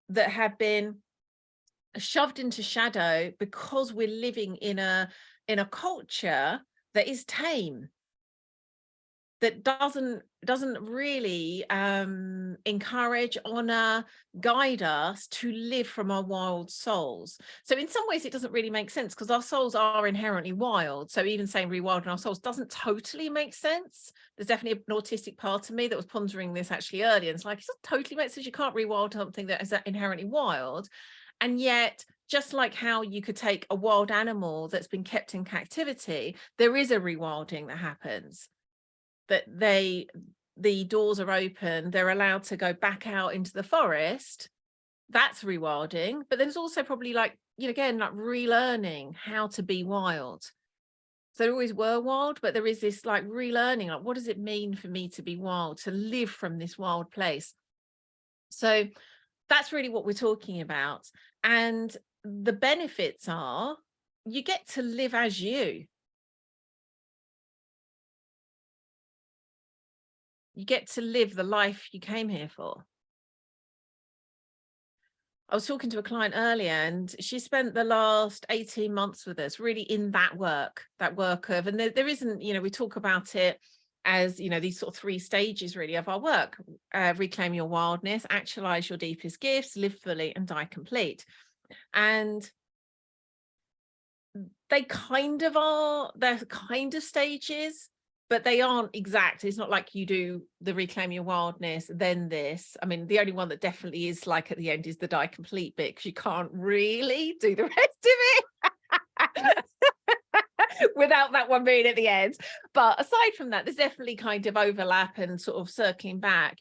that have been shoved into shadow because we're living in a culture that is tame, that doesn't really encourage, honor, guide us to live from our wild souls. So in some ways it doesn't really make sense because our souls are inherently wild. So even saying rewilding our souls doesn't totally make sense. There's definitely an autistic part of me that was pondering this actually earlier. And it's like, it doesn't totally make sense. You can't rewild something that is inherently wild. And yet, just like how you could take a wild animal that's been kept in captivity, there is a rewilding that happens. That the doors are open, they're allowed to go back out into the forest. That's rewilding. But there's also probably like, you know, again, like relearning how to be wild. So they always were wild, but there is this like relearning, like what does it mean for me to be wild, to live from this wild place? So that's really what we're talking about. And the benefits are you get to live as you. You get to live the life you came here for. I was talking to a client earlier and she spent the last 18 months with us really in that work of, and there isn't, you know, we talk about it as, you know, these sort of 3 stages really of our work: reclaim your wildness, actualize your deepest gifts, live fully, and die complete. And they kind of are, they're kind of stages, but they aren't exact. It's not like you do the reclaim your wildness, then this. I mean, the only one that definitely is like at the end is the die complete bit, because you can't really do the rest of it without that one being at the end. But aside from that, there's definitely kind of overlap and sort of circling back.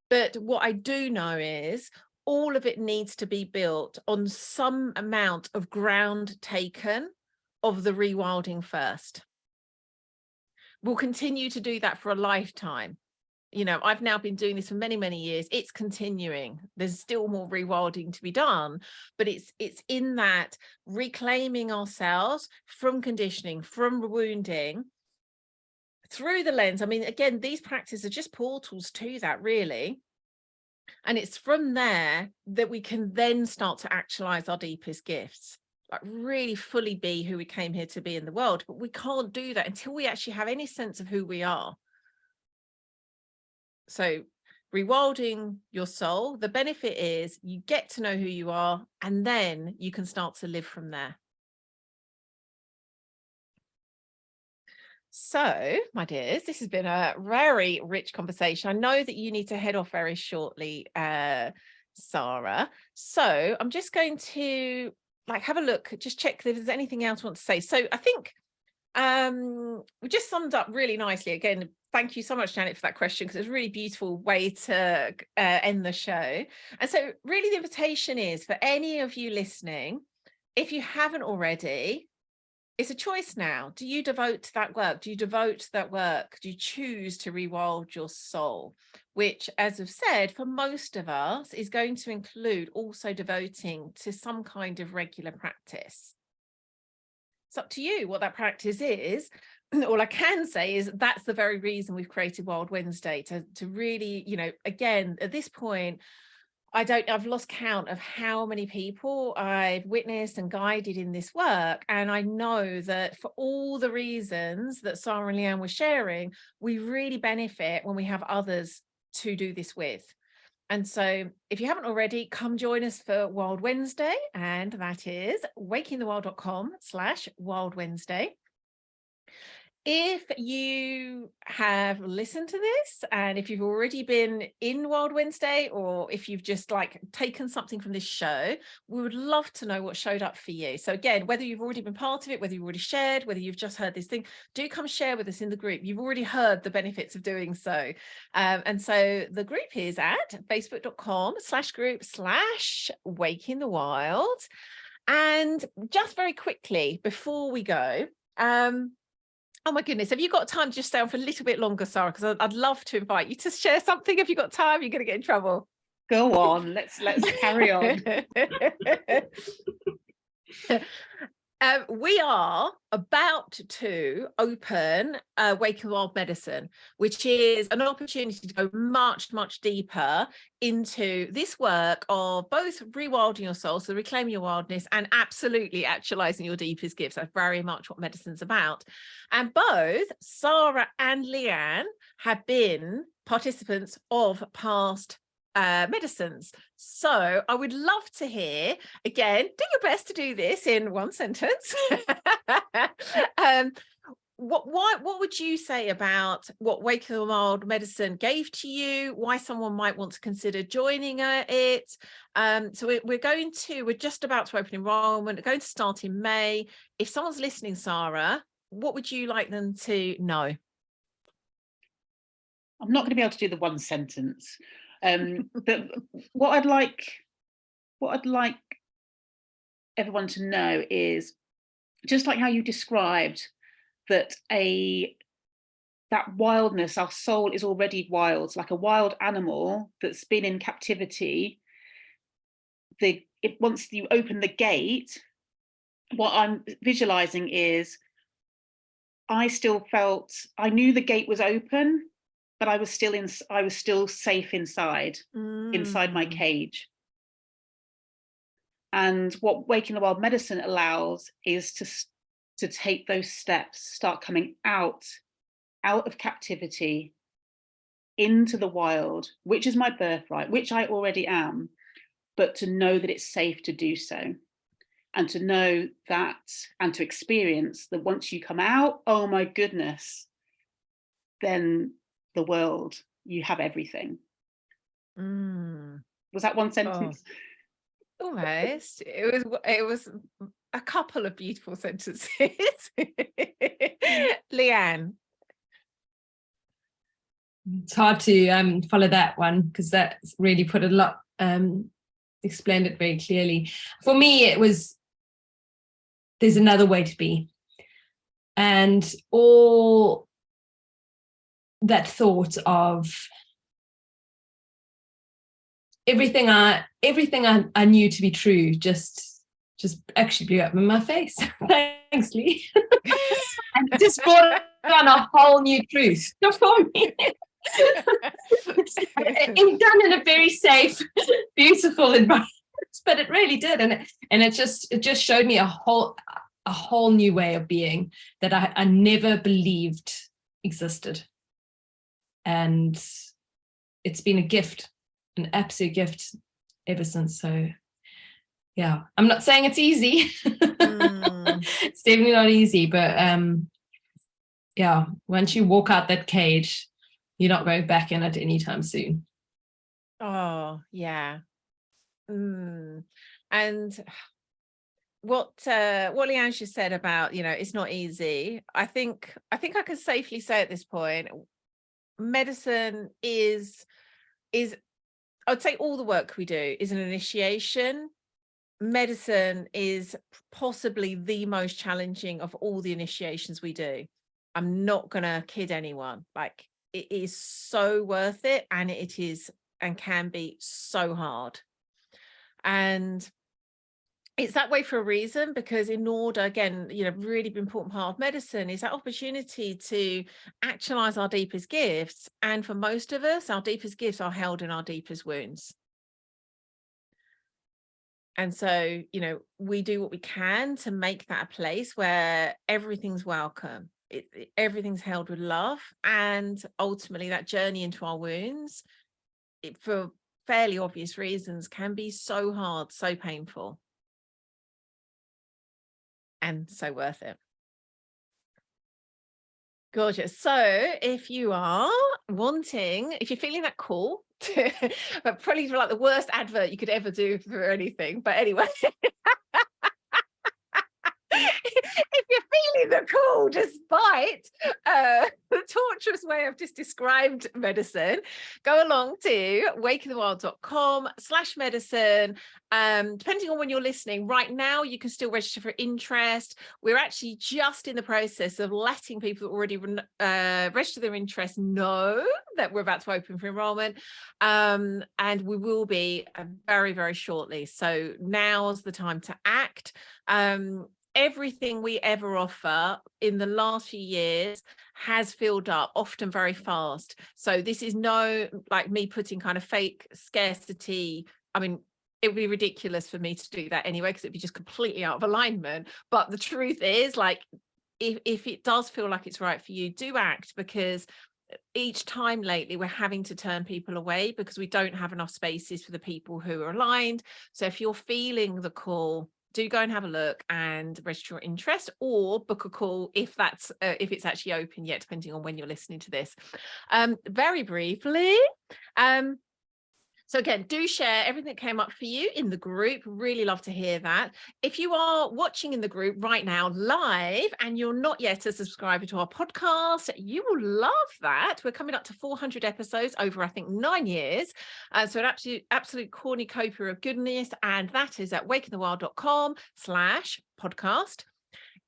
But what I do know is all of it needs to be built on some amount of ground taken of the rewilding first. We'll continue to do that for a lifetime. You know, I've now been doing this for many, many years. It's continuing. There's still more rewilding to be done, but it's in that reclaiming ourselves from conditioning, from wounding, through the lens. I mean, again, these practices are just portals to that, really. And it's from there that we can then start to actualize our deepest gifts, like really fully be who we came here to be in the world. But we can't do that until we actually have any sense of who we are. So rewilding your soul, the benefit is you get to know who you are, and then you can start to live from there. So, my dears, this has been a very rich conversation. I know that you need to head off very shortly, Sara. So I'm just going to like have a look, just check if there's anything else I want to say. So I think we just summed up really nicely. Again, thank you so much, Janet, for that question, because it's a really beautiful way to end the show. And so really the invitation is for any of you listening, if you haven't already, it's a choice now. Do you devote to that work? Do you devote to that work? Do you choose to rewild your soul? Which, as I've said, for most of us is going to include also devoting to some kind of regular practice. It's up to you what that practice is. All I can say is that's the very reason we've created Wild Wednesday, to really, you know, again, at this point, I've lost count of how many people I've witnessed and guided in this work. And I know that for all the reasons that Sara and Leanne were sharing, we really benefit when we have others to do this with. And so if you haven't already, come join us for Wild Wednesday. And that is wakingthewild.com/Wild Wednesday. If you have listened to this, and if you've already been in Wild Wednesday, or if you've just like taken something from this show, we would love to know what showed up for you. So again, whether you've already been part of it, whether you've already shared, whether you've just heard this thing, do come share with us in the group. You've already heard the benefits of doing so. And so the group is at facebook.com/group/Waking the Wild. And just very quickly before we go, oh my goodness, have you got time to just stay on for a little bit longer, Sara? Because I'd love to invite you to share something. If you've got time, you're going to get in trouble. Go on, let's carry on. We are about to open Waking Wild Medicine, which is an opportunity to go much, much deeper into this work of both rewilding your soul, so reclaiming your wildness, and absolutely actualizing your deepest gifts. That's very much what medicine's about. And both Sara and Leanne have been participants of past medicines. So I would love to hear, again, do your best to do this in one sentence. What would you say about what Waking the Wild Medicine gave to you, why someone might want to consider joining it? So we're just about to open enrollment. We're going to start in May. If someone's listening, Sara, what would you like them to know? I'm not going to be able to do the one sentence. But what I'd like everyone to know is, just like how you described that that wildness, our soul is already wild, like a wild animal that's been in captivity. Once you open the gate, what I'm visualizing is I knew the gate was open, but I was still safe inside my cage. And what Waking the Wild Medicine allows is to take those steps, start coming out of captivity into the wild, which is my birthright, which I already am, but to know that it's safe to do so. And to know that, and to experience that once you come out, oh my goodness, then the world, you have everything. Was that one sentence? Oh, almost. It was a couple of beautiful sentences. Leanne. It's hard to follow that one, because that really put a lot, explained it very clearly. For me, it was, there's another way to be. And all that thought of everything I knew to be true just actually blew up in my face. Thanks, Lee. And just brought on a whole new truth for me. Done in a very safe, beautiful environment, but it really did, and it just showed me a whole new way of being that I never believed existed. And it's been a gift, an absolute gift ever since. So yeah, I'm not saying it's easy. It's definitely not easy, but yeah, once you walk out that cage, you're not going back in it anytime soon. Oh yeah. And what Leanne just said about, it's not easy. I think I can safely say at this point, medicine is I would say all the work we do is an initiation. Medicine is possibly the most challenging of all the initiations we do. I'm not gonna kid anyone. Like, it is so worth it, and it is and can be so hard. And it's that way for a reason, because in order, again, really important part of medicine is that opportunity to actualize our deepest gifts. And for most of us, our deepest gifts are held in our deepest wounds. And so, we do what we can to make that a place where everything's welcome. Everything's held with love. And ultimately, that journey into our wounds, for fairly obvious reasons, can be so hard, so painful, and so worth it. Gorgeous. So if you are wanting, if you're feeling that call to, but probably like the worst advert you could ever do for anything, but anyway, if you're feeling the call despite the torturous way I've just described medicine, go along to wakeinthewild.com/medicine. Depending on when you're listening, right now you can still register for interest. We're actually just in the process of letting people that already register their interest know that we're about to open for enrollment, and we will be very, very shortly. So now's the time to act. Everything we ever offer in the last few years has filled up, often very fast. So this is no like me putting kind of fake scarcity. I mean, it would be ridiculous for me to do that anyway, because it'd be just completely out of alignment. But the truth is, like, if it does feel like it's right for you, do act, because each time lately we're having to turn people away because we don't have enough spaces for the people who are aligned. So if you're feeling the call, do go and have a look and register your interest, or book a call if that's if it's actually open yet, depending on when you're listening to this. Very briefly, so again, do share everything that came up for you in the group. Really love to hear that. If you are watching in the group right now live and you're not yet a subscriber to our podcast, you will love that. We're coming up to 400 episodes over, I think, 9 years. So an absolute cornucopia of goodness. And that is at wakeinthewild.com/podcast.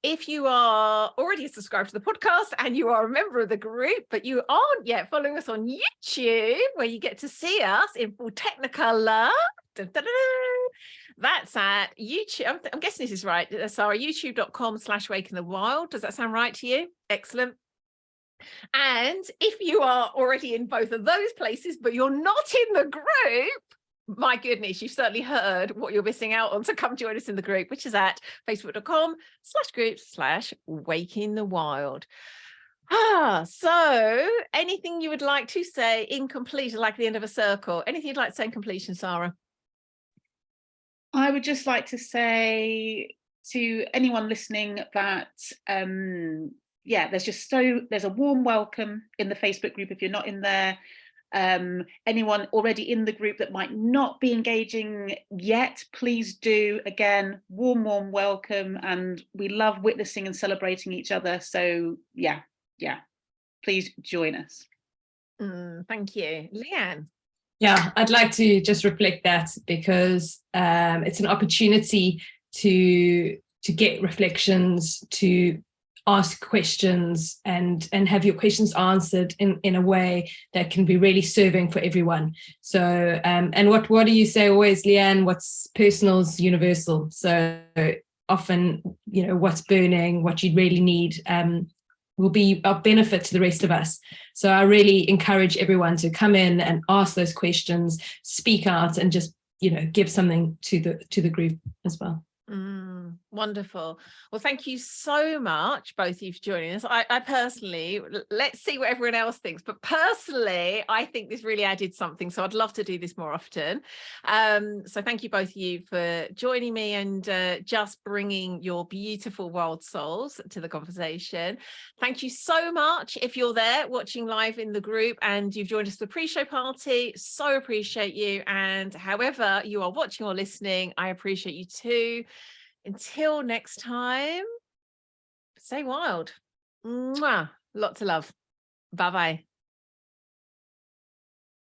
If you are already subscribed to the podcast and you are a member of the group, but you aren't yet following us on YouTube, where you get to see us in full technicolor, that's at YouTube. I'm guessing this is right, Sara, youtube.com/wakeinthewild. Does that sound right to you? Excellent. And if you are already in both of those places, but you're not in the group, my goodness, you've certainly heard what you're missing out on. So come join us in the group, which is at facebook.com/groups/wakingthewild. So anything you would like to say in completion, like the end of a circle? Anything you'd like to say in completion, Sara? I would just like to say to anyone listening that there's a warm welcome in the Facebook group if you're not in there. Anyone already in the group that might not be engaging yet, please do. Again, warm welcome, and we love witnessing and celebrating each other. So yeah, please join us. Thank you. Leanne? Yeah, I'd like to just reflect that, because it's an opportunity to get reflections, to ask questions and have your questions answered in a way that can be really serving for everyone. So and what do you say always, Leanne? What's personal is universal. So often, you know, what's burning, what you really need will be of benefit to the rest of us. So I really encourage everyone to come in and ask those questions, speak out, and just, you know, give something to the group as well. Wonderful. Well, thank you so much, both of you, for joining us. I personally, let's see what everyone else thinks, but personally, I think this really added something. So I'd love to do this more often. So thank you, both of you, for joining me and just bringing your beautiful wild souls to the conversation. Thank you so much if you're there watching live in the group and you've joined us for the pre-show party. So appreciate you. And however you are watching or listening, I appreciate you too. Until next time, stay wild. Mwah. Lots of love. Bye-bye.